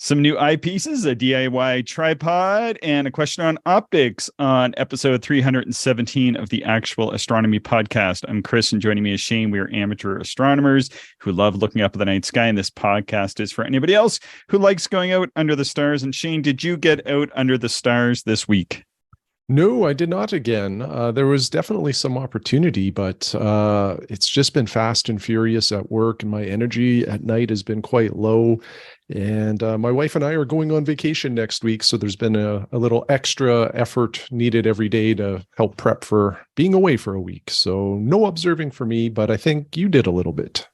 some new eyepieces, a DIY tripod, and a question on optics on episode 317 of the Actual Astronomy Podcast. I'm Chris, and joining me is Shane. We are amateur astronomers who love looking up at the night sky, and this podcast is for anybody else who likes going out under the stars. And Shane, did you get out under the stars this week? No, I did not again. There was definitely some opportunity, but it's just been fast and furious at work, and my energy at night has been quite low. And my wife and I are going on vacation next week, so there's been a little extra effort needed every day to help prep for being away for a week. So no observing for me, but I think you did a little bit.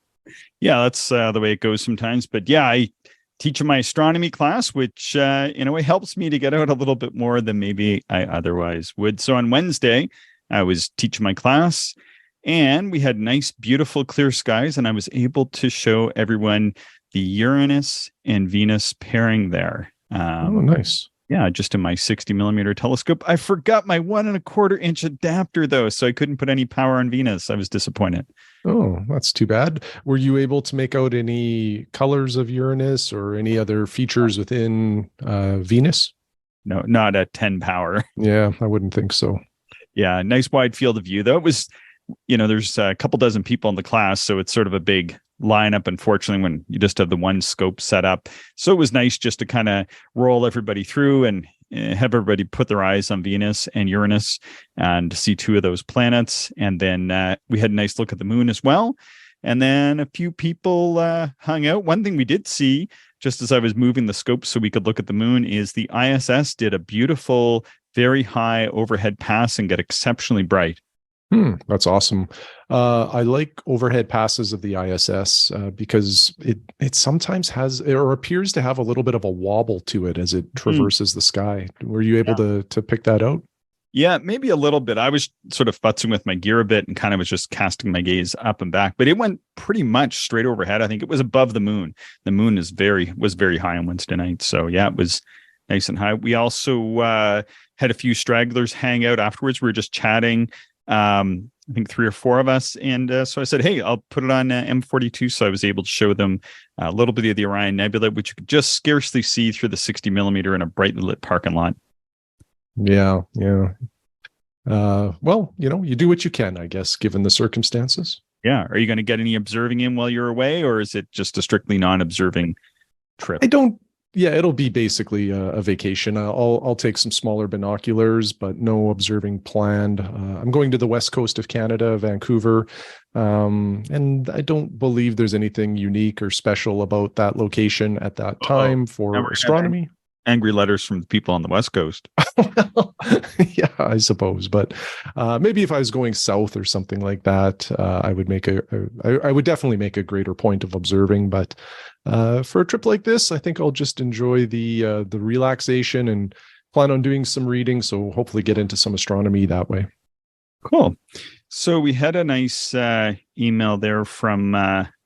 Yeah, that's the way it goes sometimes. But yeah, I teach in my astronomy class, which in a way helps me to get out a little bit more than maybe I otherwise would. So on Wednesday, I was teaching my class and we had nice, beautiful, clear skies. And I was able to show everyone the Uranus and Venus pairing there. Oh, nice. Yeah, just in my 60 millimeter telescope. I forgot my 1.25 inch adapter though, so I couldn't put any power on Venus. I was disappointed. Oh, that's too bad. Were you able to make out any colors of Uranus or any other features within Venus? No, not at 10 power. Yeah, I wouldn't think so. Yeah, nice wide field of view though. It was, there's a couple dozen people in the class, so it's sort of a big lineup, unfortunately, when you just have the one scope set up. So it was nice just to kind of roll everybody through and have everybody put their eyes on Venus and Uranus and see two of those planets. And then we had a nice look at the moon as well. And then a few people hung out. One thing we did see, just as I was moving the scope so we could look at the moon, is the ISS did a beautiful, very high overhead pass and got exceptionally bright. That's awesome. I like overhead passes of the ISS because it sometimes has or appears to have a little bit of a wobble to it as it traverses the sky. Were you able to pick that out? Yeah, maybe a little bit. I was sort of futzing with my gear a bit and kind of was just casting my gaze up and back, but it went pretty much straight overhead. I think it was above the moon. The moon was very high on Wednesday night. So yeah, it was nice and high. We also had a few stragglers hang out afterwards. We were just chatting. I think 3 or 4 of us. And so I said, hey, I'll put it on M42. So I was able to show them a little bit of the Orion Nebula, which you could just scarcely see through the 60 millimeter in a brightly lit parking lot. Yeah. Well, you do what you can, I guess, given the circumstances. Yeah. Are you going to get any observing in while you're away, or is it just a strictly non-observing trip? Yeah, it'll be basically a vacation. I'll take some smaller binoculars, but no observing planned. I'm going to the west coast of Canada, Vancouver, and I don't believe there's anything unique or special about that location at that time for astronomy. Angry letters from the people on the west coast. Well, yeah, I suppose, but maybe if I was going south or something like that, I would definitely make a greater point of observing. But for a trip like this, I think I'll just enjoy the relaxation and plan on doing some reading. So hopefully get into some astronomy that way. Cool. So we had a nice email there from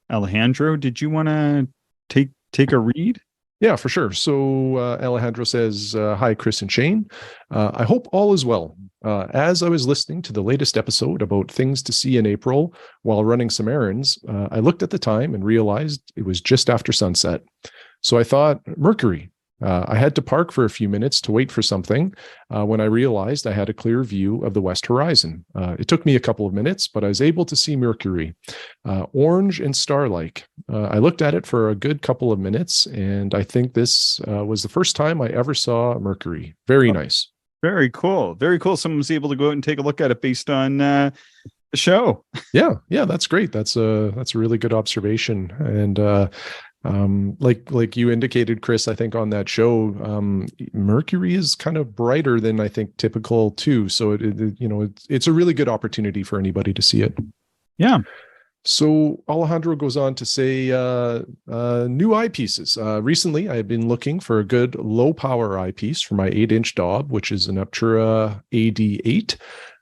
Alejandro. Did you want to take a read? Yeah, for sure. So Alejandro says, hi, Chris and Shane. I hope all is well. As I was listening to the latest episode about things to see in April while running some errands, I looked at the time and realized it was just after sunset. So I thought, Mercury. I had to park for a few minutes to wait for something when I realized I had a clear view of the west horizon. It took me a couple of minutes, but I was able to see Mercury, orange and star-like. I looked at it for a good couple of minutes, and I think this was the first time I ever saw Mercury. Very nice. Very cool. Very cool. Someone was able to go out and take a look at it based on the show. Yeah, that's great. That's a really good observation. And like you indicated, Chris, I think on that show, Mercury is kind of brighter than I think typical too. So it's a really good opportunity for anybody to see it. Yeah. So Alejandro goes on to say, new eyepieces. Recently, I've been looking for a good low power eyepiece for my 8-inch Dob, which is an Aptura AD8.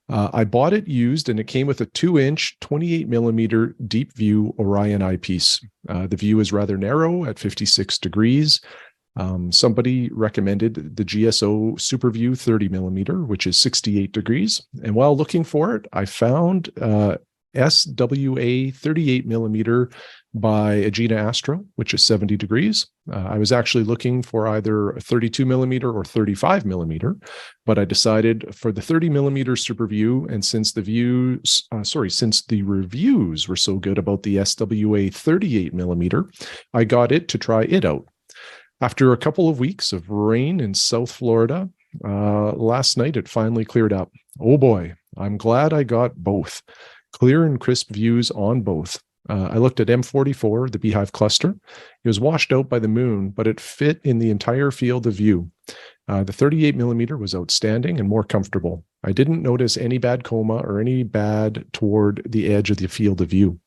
I bought it used, and it came with a 2-inch, 28 millimeter deep view Orion eyepiece. The view is rather narrow at 56 degrees. Somebody recommended the GSO SuperView 30 millimeter, which is 68 degrees. And while looking for it, I found SWA 38 millimeter by Agena Astro, which is 70 degrees. I was actually looking for either a 32 millimeter or 35 millimeter, but I decided for the 30 millimeter super view. And since the reviews were so good about the SWA 38 millimeter, I got it to try it out. After a couple of weeks of rain in South Florida, last night it finally cleared up. Oh boy, I'm glad I got both. Clear and crisp views on both. I looked at M44, the Beehive cluster. It was washed out by the moon, but it fit in the entire field of view. The 38 millimeter was outstanding and more comfortable. I didn't notice any bad coma or any bad toward the edge of the field of view.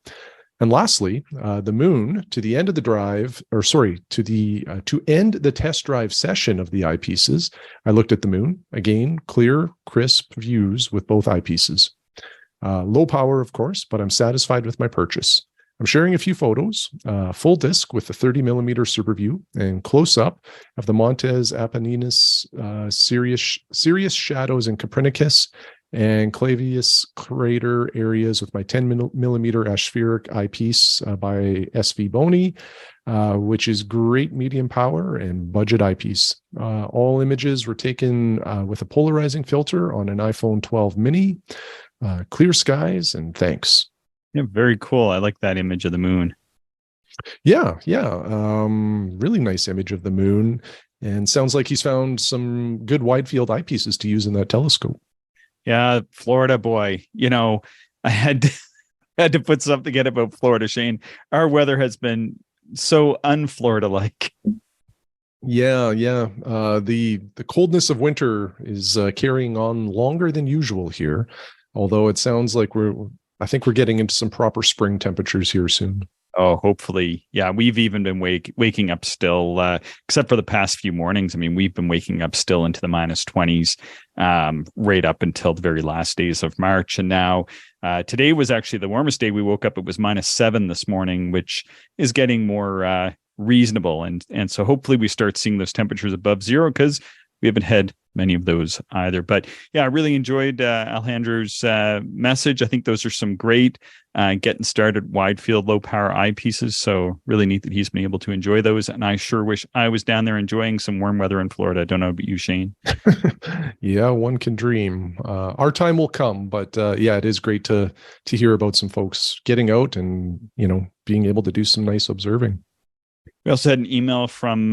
And lastly, the moon to the end of the drive, to end the test drive session of the eyepieces, I looked at the moon. Again, clear, crisp views with both eyepieces. Low power, of course, but I'm satisfied with my purchase. I'm sharing a few photos, full disc with the 30 millimeter super view and close up of the Montes Apenninus, Sirius shadows in Copernicus and Clavius crater areas with my 10 millimeter aspheric eyepiece by SV Boni, which is great medium power and budget eyepiece. All images were taken with a polarizing filter on an iPhone 12 mini. Clear skies and thanks. Yeah, very cool. I like that image of the moon. Yeah. Really nice image of the moon. And sounds like he's found some good wide field eyepieces to use in that telescope. Yeah, Florida boy. I had to put something in about Florida, Shane. Our weather has been so un-Florida like. Yeah. The coldness of winter is carrying on longer than usual here. Although it sounds like I think we're getting into some proper spring temperatures here soon. Oh, hopefully. Yeah, we've even been waking up still, except for the past few mornings. I mean, we've been waking up still into the minus 20s right up until the very last days of March. And now today was actually the warmest day we woke up. It was -7 this morning, which is getting more reasonable. And so hopefully we start seeing those temperatures above zero because we haven't had many of those either. But yeah, I really enjoyed Alejandro's message. I think those are some great getting started wide field, low power eyepieces. So really neat that he's been able to enjoy those. And I sure wish I was down there enjoying some warm weather in Florida. I don't know about you, Shane. Yeah, one can dream. Our time will come, but yeah, it is great to hear about some folks getting out and, being able to do some nice observing. We also had an email from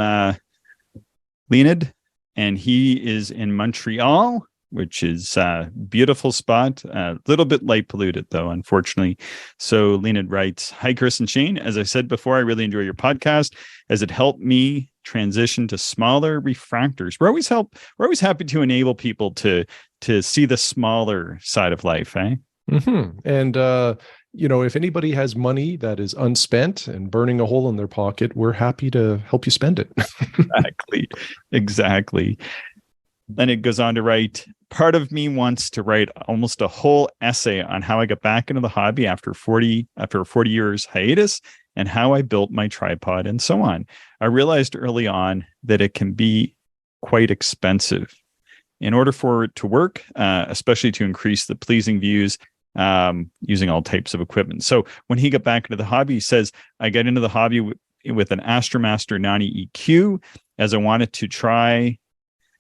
Leonid. And he is in Montreal, which is a beautiful spot, a little bit light polluted, though, unfortunately. So Leonid writes, "Hi, Chris and Shane. As I said before, I really enjoy your podcast as it helped me transition to smaller refractors. We're always happy to enable people to see the smaller side of life, eh? Mm-hmm. And, if anybody has money that is unspent and burning a hole in their pocket, we're happy to help you spend it." Exactly. Then it goes on to write, "Part of me wants to write almost a whole essay on how I got back into the hobby after a 40 years hiatus and how I built my tripod and so on. I realized early on that it can be quite expensive. In order for it to work, especially to increase the pleasing views, using all types of equipment." So when he got back into the hobby, he says, "I got into the hobby with an Astromaster 90 EQ as I wanted to try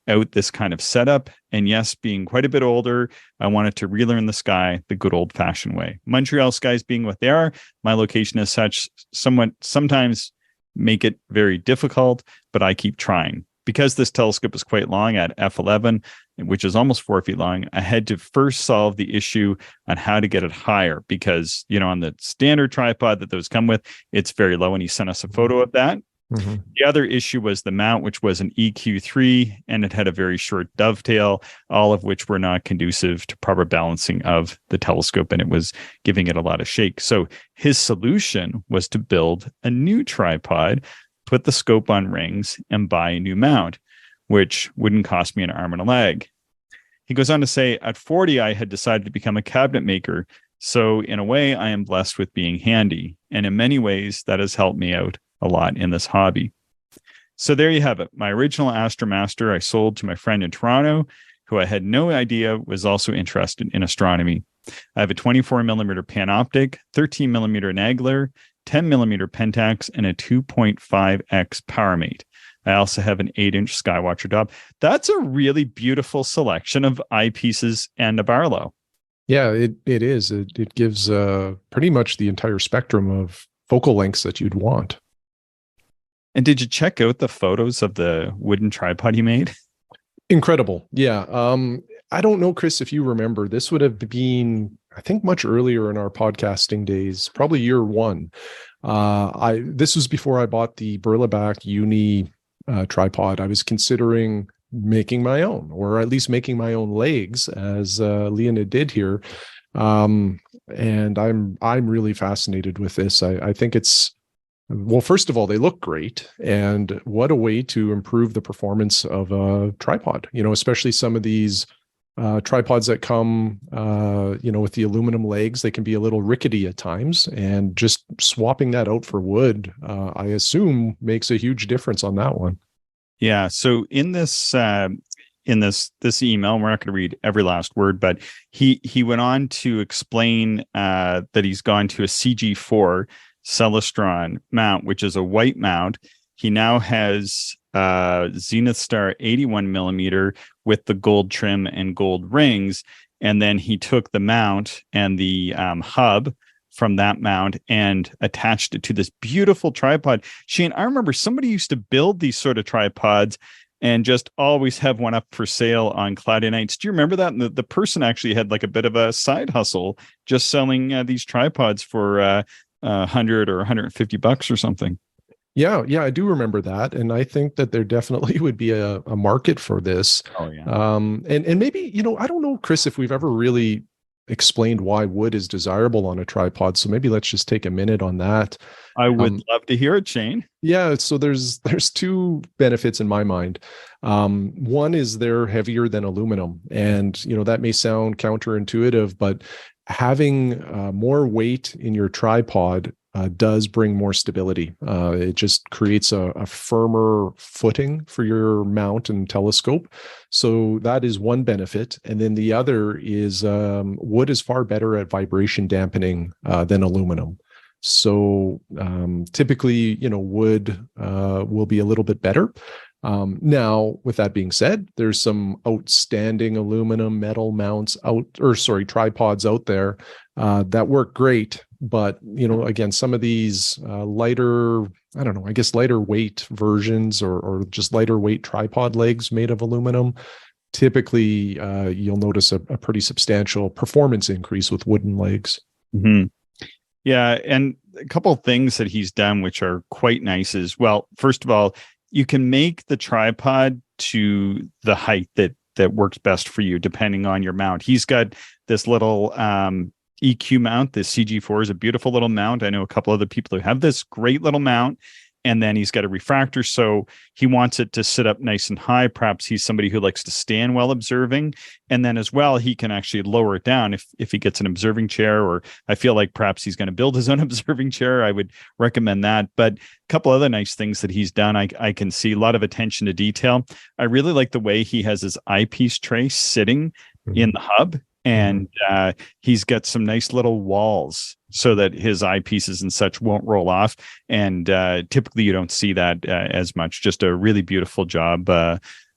out this kind of setup. And yes, being quite a bit older, I wanted to relearn the sky the good old fashioned way. Montreal skies being what they are, my location as such sometimes make it very difficult, but I keep trying. Because this telescope is quite long at f11, which is almost 4 feet long, I had to first solve the issue on how to get it higher because, on the standard tripod that those come with, it's very low. And he sent us a photo of that. Mm-hmm. The other issue was the mount, which was an EQ3, and it had a very short dovetail, all of which were not conducive to proper balancing of the telescope, and it was giving it a lot of shake. So his solution was to build a new tripod, put the scope on rings, and buy a new mount, which wouldn't cost me an arm and a leg. He goes on to say, at 40, I had decided to become a cabinet maker. So in a way, I am blessed with being handy. And in many ways, that has helped me out a lot in this hobby. So there you have it. My original Astromaster I sold to my friend in Toronto, who I had no idea was also interested in astronomy. I have a 24 millimeter Panoptic, 13 millimeter Nagler, 10 millimeter Pentax, and a 2.5x PowerMate. I also have an 8-inch Skywatcher Dob. That's a really beautiful selection of eyepieces and a Barlow. Yeah, it is. It gives pretty much the entire spectrum of focal lengths that you'd want. And did you check out the photos of the wooden tripod he made? Incredible. Yeah. I don't know, Chris, if you remember, this would have been, I think, much earlier in our podcasting days, probably year one. This was before I bought the Burlap Uni tripod. I was considering making my own, or at least making my own legs, as Leonid did here. And I'm really fascinated with this. I think it's, well, first of all, they look great, and what a way to improve the performance of a tripod. Especially some of these tripods that come, with the aluminum legs, they can be a little rickety at times, and just swapping that out for wood, I assume, makes a huge difference on that one. Yeah. So in this email, we're not going to read every last word, but he went on to explain that he's gone to a CG4 Celestron mount, which is a white mount. He now has Zenith Star 81 millimeter with the gold trim and gold rings, and then he took the mount and the hub from that mount and attached it to this beautiful tripod. Shane, I remember somebody used to build these sort of tripods and just always have one up for sale on cloudy nights. Do you remember that? And the person actually had like a bit of a side hustle just selling these tripods for $100 or $150 or something. Yeah, I do remember that, and I think that there definitely would be a market for this. Oh yeah. And maybe, I don't know, Chris, if we've ever really explained why wood is desirable on a tripod. So maybe let's just take a minute on that. I would love to hear it, Shane. Yeah, so there's two benefits in my mind. One is they're heavier than aluminum, and that may sound counterintuitive, but having more weight in your tripod does bring more stability. It just creates a firmer footing for your mount and telescope. So that is one benefit. And then the other is wood is far better at vibration dampening than aluminum. So typically, wood will be a little bit better. Now, with that being said, there's some outstanding aluminum metal tripods out there that work great. But, again, some of these lighter weight versions or just lighter weight tripod legs made of aluminum, typically you'll notice a pretty substantial performance increase with wooden legs. Mm-hmm. Yeah. And a couple of things that he's done, which are quite nice is, well, first of all, you can make the tripod to the height that works best for you, depending on your mount. He's got this little EQ mount. This CG4 is a beautiful little mount. I know a couple other people who have this great little mount. And then he's got a refractor, so he wants it to sit up nice and high. Perhaps he's somebody who likes to stand while observing. And then as well, he can actually lower it down if he gets an observing chair, or I feel like perhaps he's going to build his own observing chair. I would recommend that. But a couple other nice things that he's done, I can see a lot of attention to detail. I really like the way he has his eyepiece tray sitting in the hub. And he's got some nice little walls so that his eyepieces and such won't roll off. And typically you don't see that as much. Just a really beautiful job,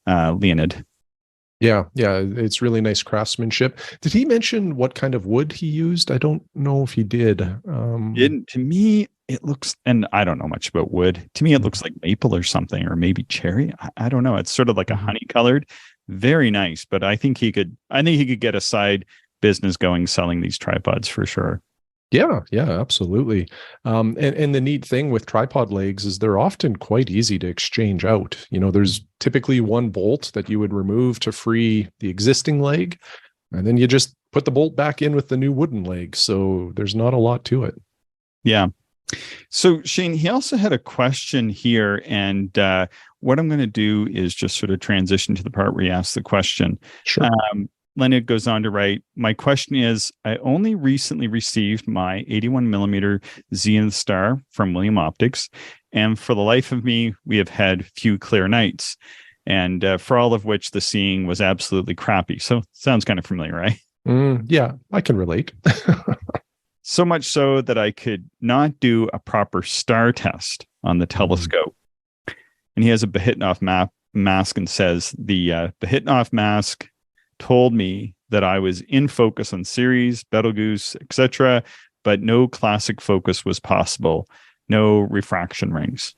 Leonid. Yeah, it's really nice craftsmanship. Did he mention what kind of wood he used? I don't know if he did. To me, it looks, and I don't know much about wood. To me, it looks like maple or something, or maybe cherry. I don't know. It's sort of like a honey colored. Very nice, but I think he could get a side business going selling these tripods for sure. Yeah, absolutely. And the neat thing with tripod legs is they're often quite easy to exchange out. There's typically one bolt that you would remove to free the existing leg, and then you just put the bolt back in with the new wooden leg. So there's not a lot to it. Yeah. So Shane, he also had a question here, and what I'm going to do is just sort of transition to the part where he asks the question. Sure. Leonard goes on to write, my question is, I only recently received my 81 millimeter Zenith Star from William Optics, and for the life of me, we have had few clear nights, and for all of which the seeing was absolutely crappy. So sounds kind of familiar, right? Yeah, I can relate. So much so that I could not do a proper star test on the telescope. And he has a Behitnov mask and says the Behitnov mask told me that I was in focus on Ceres, Betelgeuse, etc., but no classic focus was possible, no refraction rings.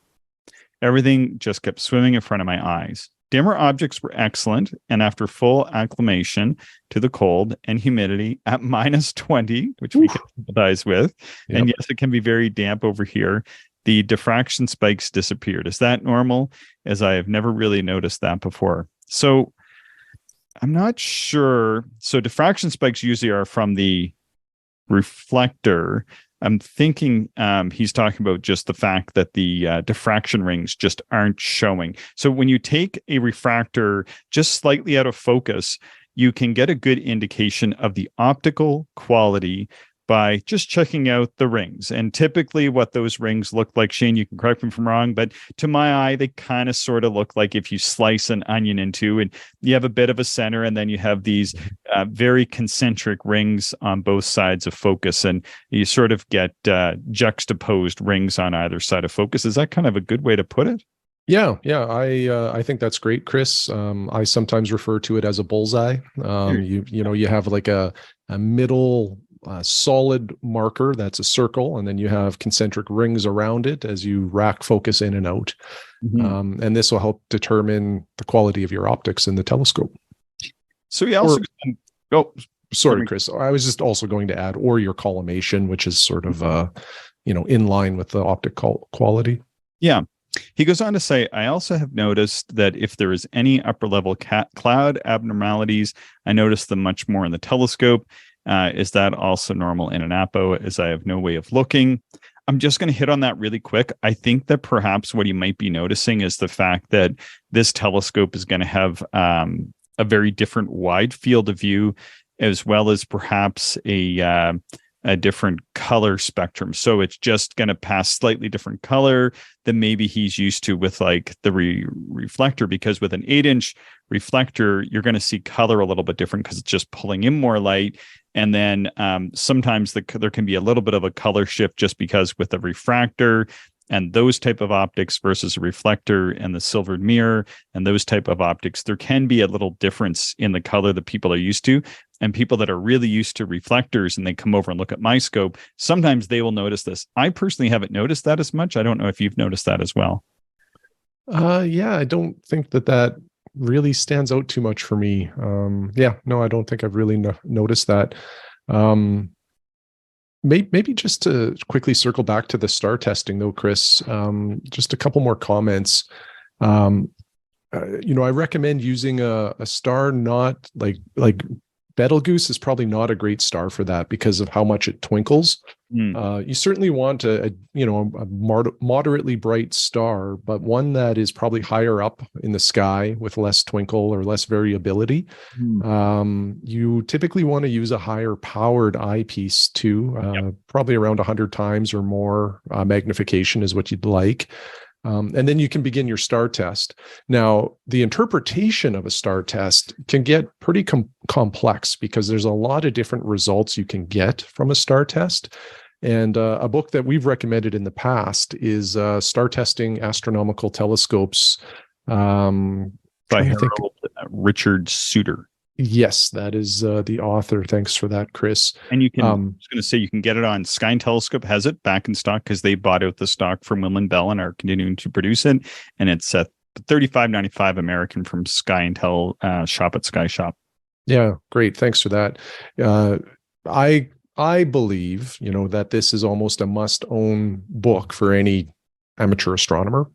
Everything just kept swimming in front of my eyes. Dimmer objects were excellent, and after full acclimation to the cold and humidity at -20, which we can sympathize with, and yes, it can be very damp over here, the diffraction spikes disappeared. Is that normal? As I have never really noticed that before. So I'm not sure. So diffraction spikes usually are from the reflector. I'm thinking he's talking about just the fact that the diffraction rings just aren't showing. So when you take a refractor just slightly out of focus, you can get a good indication of the optical quality by just checking out the rings. And typically what those rings look like, Shane, you can correct me if I'm wrong, but to my eye, they kind of sort of look like if you slice an onion in two and you have a bit of a center and then you have these very concentric rings on both sides of focus, and you sort of get juxtaposed rings on either side of focus. Is that kind of a good way to put it? Yeah, I think that's great, Chris. I sometimes refer to it as a bullseye. You have like a middle solid marker that's a circle, and then you have concentric rings around it as you rack focus in and out. And this will help determine the quality of your optics in the telescope. So he also sorry, Chris. I was just also going to add, or your collimation, which is sort of in line with the optic quality. Yeah. He goes on to say, I also have noticed that if there is any upper level cloud abnormalities, I notice them much more in the telescope. Is that also normal in an APO, as I have no way of looking? I'm just going to hit on that really quick. I think that perhaps what you might be noticing is the fact that this telescope is going to have a very different wide field of view, as well as perhaps a different color spectrum. So it's just going to pass slightly different color than maybe he's used to with like the reflector, because with an 8-inch reflector, you're going to see color a little bit different because it's just pulling in more light. And then sometimes there can be a little bit of a color shift just because with the refractor and those type of optics versus a reflector and the silvered mirror and those type of optics, there can be a little difference in the color that people are used to. And people that are really used to reflectors and they come over and look at my scope, sometimes they will notice this. I personally haven't noticed that as much. I don't know if you've noticed that as well. Yeah, I don't think that really stands out too much for me. I don't think I've really noticed that. Maybe just to quickly circle back to the star testing though, Chris, just a couple more comments. I recommend using a star not like Betelgeuse is probably not a great star for that because of how much it twinkles. You certainly want a moderately bright star, but one that is probably higher up in the sky with less twinkle or less variability. You typically want to use a higher powered eyepiece too, probably around 100 times or more magnification is what you'd like. And then you can begin your star test. Now, the interpretation of a star test can get pretty complex because there's a lot of different results you can get from a star test. And a book that we've recommended in the past is Star Testing Astronomical Telescopes by Richard Suter. Yes, that is the author. Thanks for that, Chris. And you can, I was going to say, you can get it on Sky and Telescope has it back in stock because they bought out the stock from Wilman Bell and are continuing to produce it. And it's at $35.95 American from Sky and Tel shop at Sky Shop. Yeah, great. Thanks for that. I believe, that this is almost a must-own book for any amateur astronomer,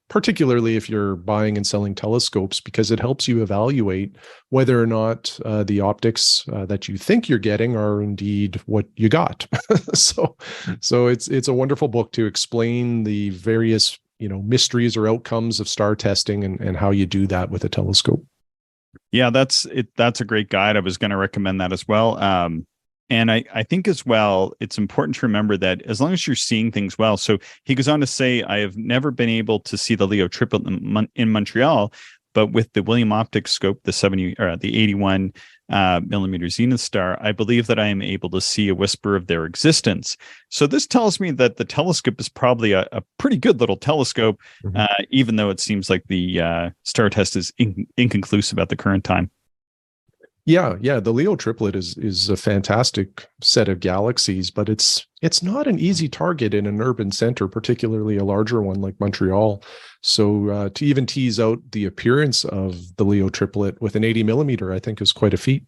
particularly if you're buying and selling telescopes, because it helps you evaluate whether or not the optics that you think you're getting are indeed what you got. So it's a wonderful book to explain the various mysteries or outcomes of star testing and how you do that with a telescope. Yeah, that's a great guide. I was going to recommend that as well. And I think as well, it's important to remember that as long as you're seeing things well. So he goes on to say, I have never been able to see the Leo triplet in Montreal, but with the William Optics scope, the 70 or the 81 millimeter Zenith star, I believe that I am able to see a whisper of their existence. So this tells me that the telescope is probably a pretty good little telescope, even though it seems like the star test is inconclusive at the current time. Yeah, the Leo triplet is a fantastic set of galaxies, but it's not an easy target in an urban center, particularly a larger one like Montreal. So to even tease out the appearance of the Leo triplet with an 80 millimeter, I think is quite a feat.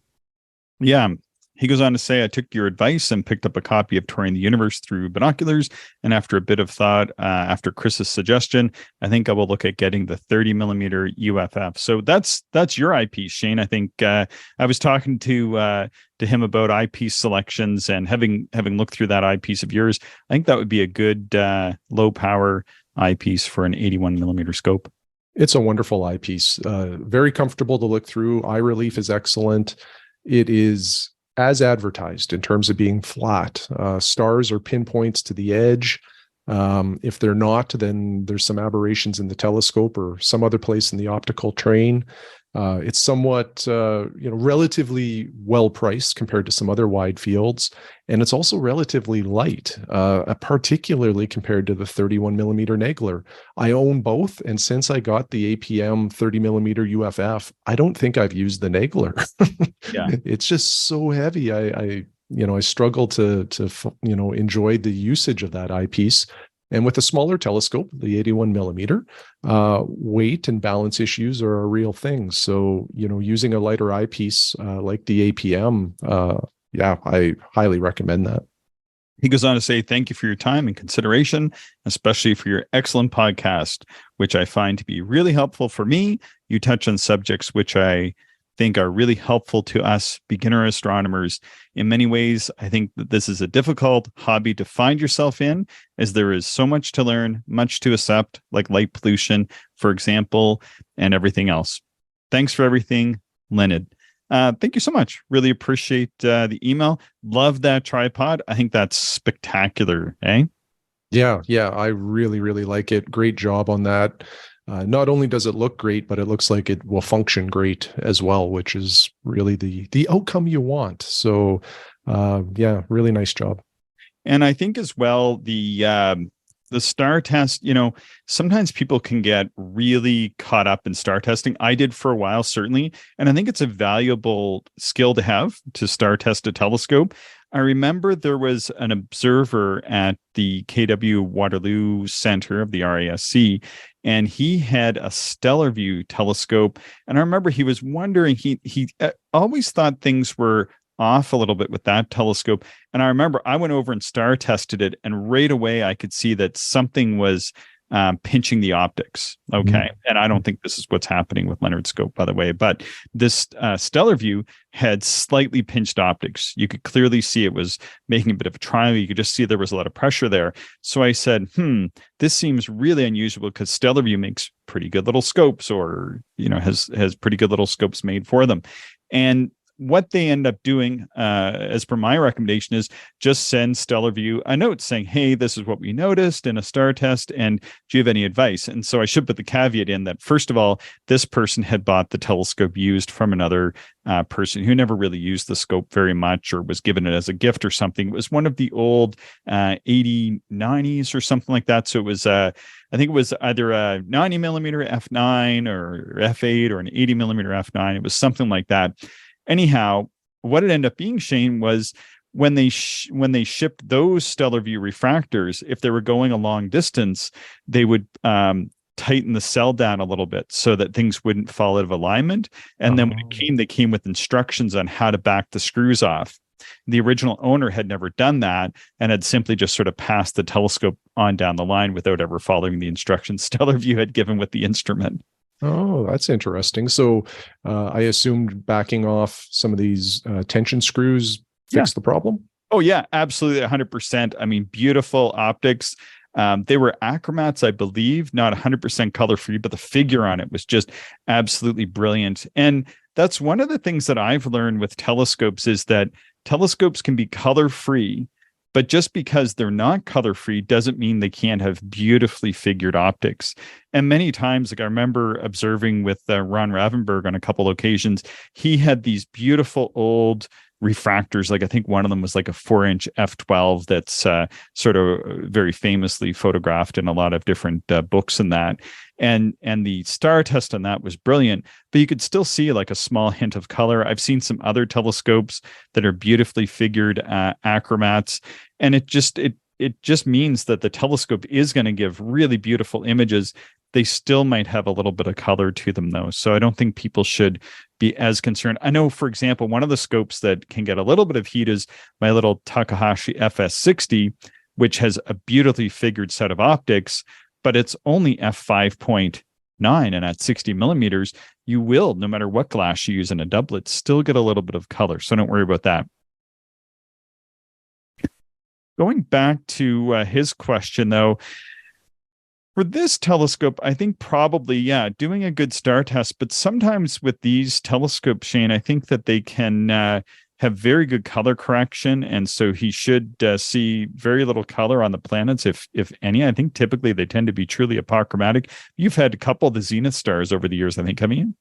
Yeah. He goes on to say, I took your advice and picked up a copy of Touring the Universe through binoculars. And after a bit of thought, after Chris's suggestion, I think I will look at getting the 30 millimeter UFF. So that's your eyepiece, Shane. I think I was talking to him about eyepiece selections, and having looked through that eyepiece of yours, I think that would be a good low power eyepiece for an 81 millimeter scope. It's a wonderful eyepiece. Very comfortable to look through. Eye relief is excellent. It is as advertised in terms of being flat. Stars are pinpoints to the edge. If they're not, then there's some aberrations in the telescope or some other place in the optical train. It's somewhat, relatively well priced compared to some other wide fields, and it's also relatively light, particularly compared to the 31 millimeter Nagler. I own both, and since I got the APM 30 millimeter UFF, I don't think I've used the Nagler. Yeah, it's just so heavy. I struggle to enjoy the usage of that eyepiece. And with a smaller telescope, the 81 millimeter, weight and balance issues are a real thing. So, using a lighter eyepiece like the APM, I highly recommend that. He goes on to say, thank you for your time and consideration, especially for your excellent podcast, which I find to be really helpful for me. You touch on subjects which I think are really helpful to us beginner astronomers. In many ways, I think that this is a difficult hobby to find yourself in, as there is so much to learn, much to accept, like light pollution, for example, and everything else. Thanks for everything, Leonard. Thank you so much. Really appreciate the email. Love that tripod. I think that's spectacular, eh? Yeah, I really, really like it. Great job on that. Not only does it look great, but it looks like it will function great as well, which is really the outcome you want. So, really nice job. And I think as well, the star test, sometimes people can get really caught up in star testing. I did for a while, certainly. And I think it's a valuable skill to have to star test a telescope. I remember there was an observer at the KW Waterloo Center of the RASC, and he had a Stellarvue telescope. And I remember he was wondering, he always thought things were off a little bit with that telescope. And I remember I went over and star tested it, and right away I could see that something was pinching the optics. Okay. Mm-hmm. And I don't think this is what's happening with Leonard scope, by the way, but this Stellarvue had slightly pinched optics. You could clearly see it was making a bit of a triangle. You could just see there was a lot of pressure there. So I said, this seems really unusual, because Stellarvue makes pretty good little scopes, or, has pretty good little scopes made for them. And what they end up doing, as per my recommendation, is just send Stellarvue a note saying, hey, this is what we noticed in a star test, and do you have any advice? And so I should put the caveat in that, first of all, this person had bought the telescope used from another person who never really used the scope very much, or was given it as a gift or something. It was one of the old 8090s or something like that. So it was, I think it was either a 90 millimeter F9 or F8 or an 80 millimeter F9. It was something like that. Anyhow, what it ended up being, Shane, was when they shipped those Stellarvue refractors, if they were going a long distance, they would tighten the cell down a little bit so that things wouldn't fall out of alignment. And then when it came, they came with instructions on how to back the screws off. The original owner had never done that, and had simply just sort of passed the telescope on down the line without ever following the instructions Stellarvue had given with the instrument. Oh, that's interesting. So I assumed backing off some of these tension screws fixed the problem? Oh, yeah, absolutely. 100%. I mean, beautiful optics. They were achromats, I believe, not 100% color free, but the figure on it was just absolutely brilliant. And that's one of the things that I've learned with telescopes, is that telescopes can be color free, But just because they're not color-free doesn't mean they can't have beautifully figured optics. And many times, like I remember observing with Ron Ravenberg on a couple occasions, he had these beautiful old refractors. Like I think one of them was like a 4-inch f12 that's sort of very famously photographed in a lot of different books and that. And the star test on that was brilliant, but you could still see like a small hint of color. I've seen some other telescopes that are beautifully figured achromats, and it just means that the telescope is going to give really beautiful images. They still might have a little bit of color to them though. So I don't think people should be as concerned. I know, for example, one of the scopes that can get a little bit of heat is my little Takahashi FS60, which has a beautifully figured set of optics, but it's only f5.9. And at 60 millimeters, you will, no matter what glass you use in a doublet, still get a little bit of color. So don't worry about that. Going back to his question, though, for this telescope, I think probably, doing a good star test. But sometimes with these telescopes, Shane, I think that they can have very good color correction. And so he should see very little color on the planets, if any. I think typically they tend to be truly apochromatic. You've had a couple of the Zenith stars over the years, I think, haven't you?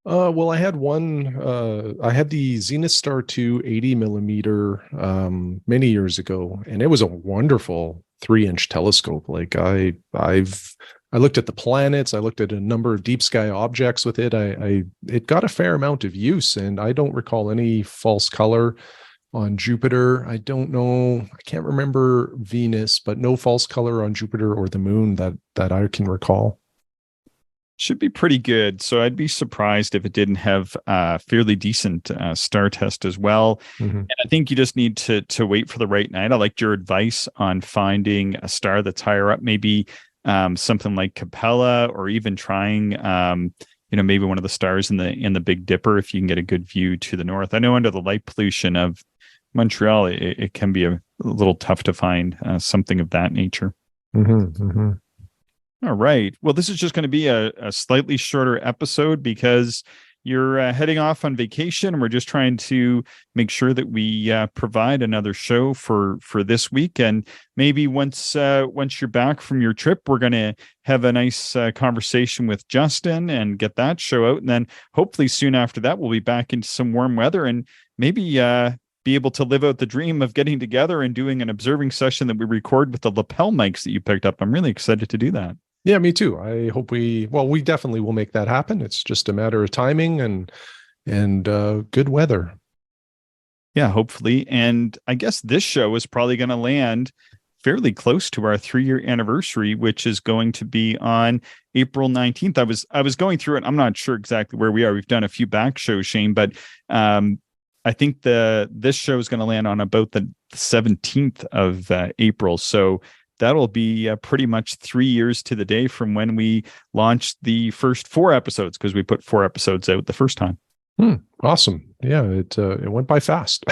Well, I had one. I had the Zenith Star 2 80 millimeter many years ago, and it was a wonderful 3-inch telescope. Like I looked at the planets, I looked at a number of deep sky objects with it. It got a fair amount of use, and I don't recall any false color on Jupiter. I don't know. I can't remember Venus, but no false color on Jupiter or the moon that I can recall. Should be pretty good. So I'd be surprised if it didn't have a fairly decent star test as well. Mm-hmm. And I think you just need to wait for the right night. I liked your advice on finding a star that's higher up, maybe something like Capella, or even trying maybe one of the stars in the Big Dipper if you can get a good view to the north. I know under the light pollution of Montreal, it can be a little tough to find something of that nature. Mm-hmm, mm-hmm. All right. Well, this is just going to be a slightly shorter episode because you're heading off on vacation, and we're just trying to make sure that we provide another show for this week. And maybe once you're back from your trip, we're going to have a nice conversation with Justin and get that show out. And then hopefully soon after that, we'll be back into some warm weather and maybe be able to live out the dream of getting together and doing an observing session that we record with the lapel mics that you picked up. I'm really excited to do that. Yeah, me too. I hope we definitely will make that happen. It's just a matter of timing and good weather. Yeah, hopefully. And I guess this show is probably going to land fairly close to our 3-year anniversary, which is going to be on April 19th. I was going through it. I'm not sure exactly where we are. We've done a few back shows, Shane, but I think this show is going to land on about the 17th of April. So that'll be pretty much 3 years to the day from when we launched the first 4 episodes, because we put 4 episodes out the first time. Awesome. Yeah, it went by fast.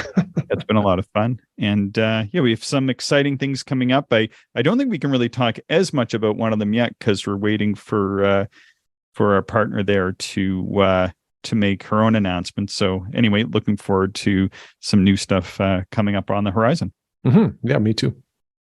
It's been a lot of fun. And we have some exciting things coming up. I don't think we can really talk as much about one of them yet, because we're waiting for our partner there to make her own announcement. So anyway, looking forward to some new stuff coming up on the horizon. Mm-hmm. Yeah, me too.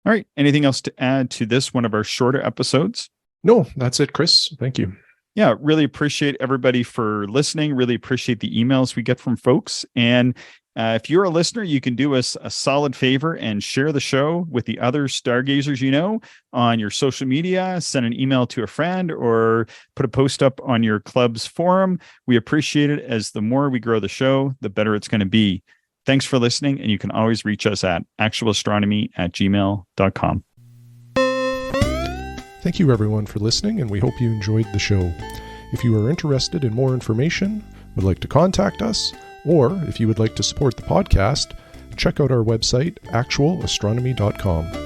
All right. Anything else to add to this, one of our shorter episodes? No, that's it, Chris. Thank you. Yeah, really appreciate everybody for listening. Really appreciate the emails we get from folks. And if you're a listener, you can do us a solid favor and share the show with the other stargazers you know on your social media. Send an email to a friend or put a post up on your club's forum. We appreciate it, as the more we grow the show, the better it's going to be. Thanks for listening, and you can always reach us at actualastronomy@gmail.com. Thank you, everyone, for listening, and we hope you enjoyed the show. If you are interested in more information, would like to contact us, or if you would like to support the podcast, check out our website, actualastronomy.com.